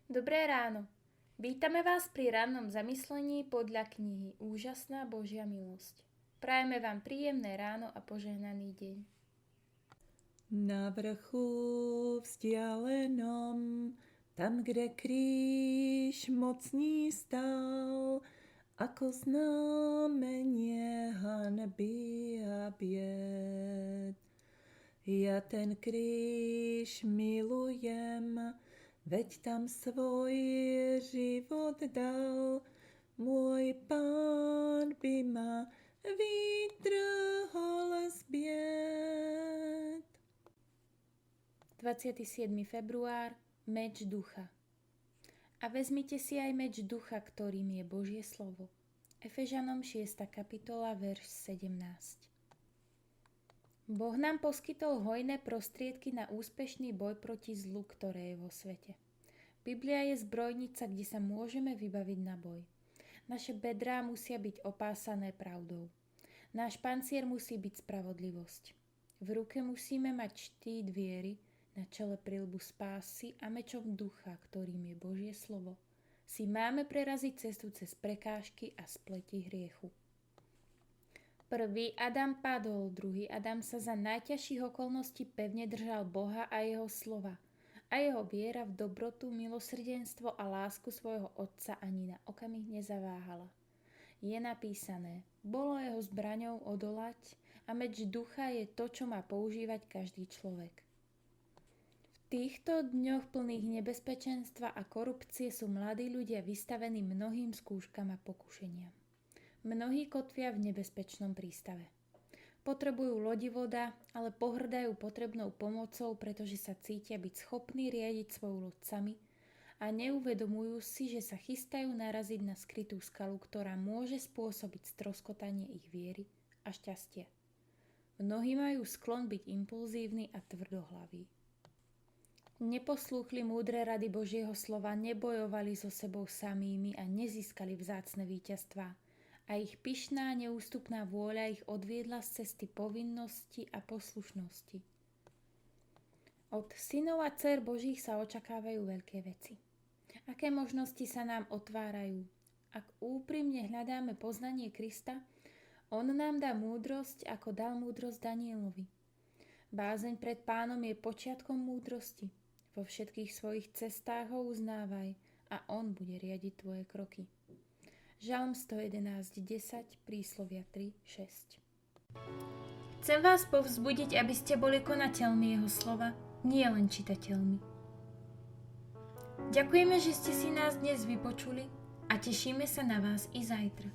Dobré ráno. Vítame vás pri rannom zamyslení podľa knihy Úžasná Božia milosť. Prajeme vám príjemné ráno a požehnaný deň. Na vrchu vzdialenom, tam, kde kríž mocný stál, ako znamenie hanby a bied. Ja ten kríž milujem, veď tam svoj život dal. Môj Pán by ma vytrhol z bied. 27. február, meč ducha. A vezmite si aj meč ducha, ktorým je Božie slovo. Efežanom 6. kapitola, verš 17. Boh nám poskytol hojné prostriedky na úspešný boj proti zlu, ktoré je vo svete. Biblia je zbrojnica, kde sa môžeme vybaviť na boj. Naše bedrá musia byť opásané pravdou. Náš pancier musí byť spravodlivosť. V ruke musíme mať štít viery, na čele prilbu spásy a mečom ducha, ktorým je Božie slovo. Si máme preraziť cestu cez prekážky a spleti hriechu. Prvý Adam padol, druhý Adam sa za najťažších okolností pevne držal Boha a jeho slova. A jeho viera v dobrotu, milosrdenstvo a lásku svojho otca ani na okamih nezaváhala. Je napísané, bolo jeho zbraňou odolať a meč ducha je to, čo má používať každý človek. V týchto dňoch plných nebezpečenstva a korupcie sú mladí ľudia vystavení mnohým skúškam a pokušeniam. Mnohí kotvia v nebezpečnom prístave. Potrebujú lodivoda, ale pohrdajú potrebnou pomocou, pretože sa cítia byť schopní riadiť svoju loď sami a neuvedomujú si, že sa chystajú naraziť na skrytú skalu, ktorá môže spôsobiť stroskotanie ich viery a šťastia. Mnohí majú sklon byť impulzívni a tvrdohlaví. Neposlúchli múdre rady Božieho slova, nebojovali so sebou samými a nezískali vzácne víťazstvá. A ich pyšná, neústupná vôľa ich odviedla z cesty povinnosti a poslušnosti. Od synov a dcér Božích sa očakávajú veľké veci. Aké možnosti sa nám otvárajú? Ak úprimne hľadáme poznanie Krista, on nám dá múdrosť, ako dal múdrosť Danielovi. Bázeň pred Pánom je počiatkom múdrosti. Vo všetkých svojich cestách ho uznávaj a on bude riadiť tvoje kroky. Žalm 111:10, príslovia 3:6. Chcem vás povzbudiť, aby ste boli konateľmi jeho slova, nie len čitateľmi. Ďakujeme, že ste si nás dnes vypočuli a tešíme sa na vás i zajtra.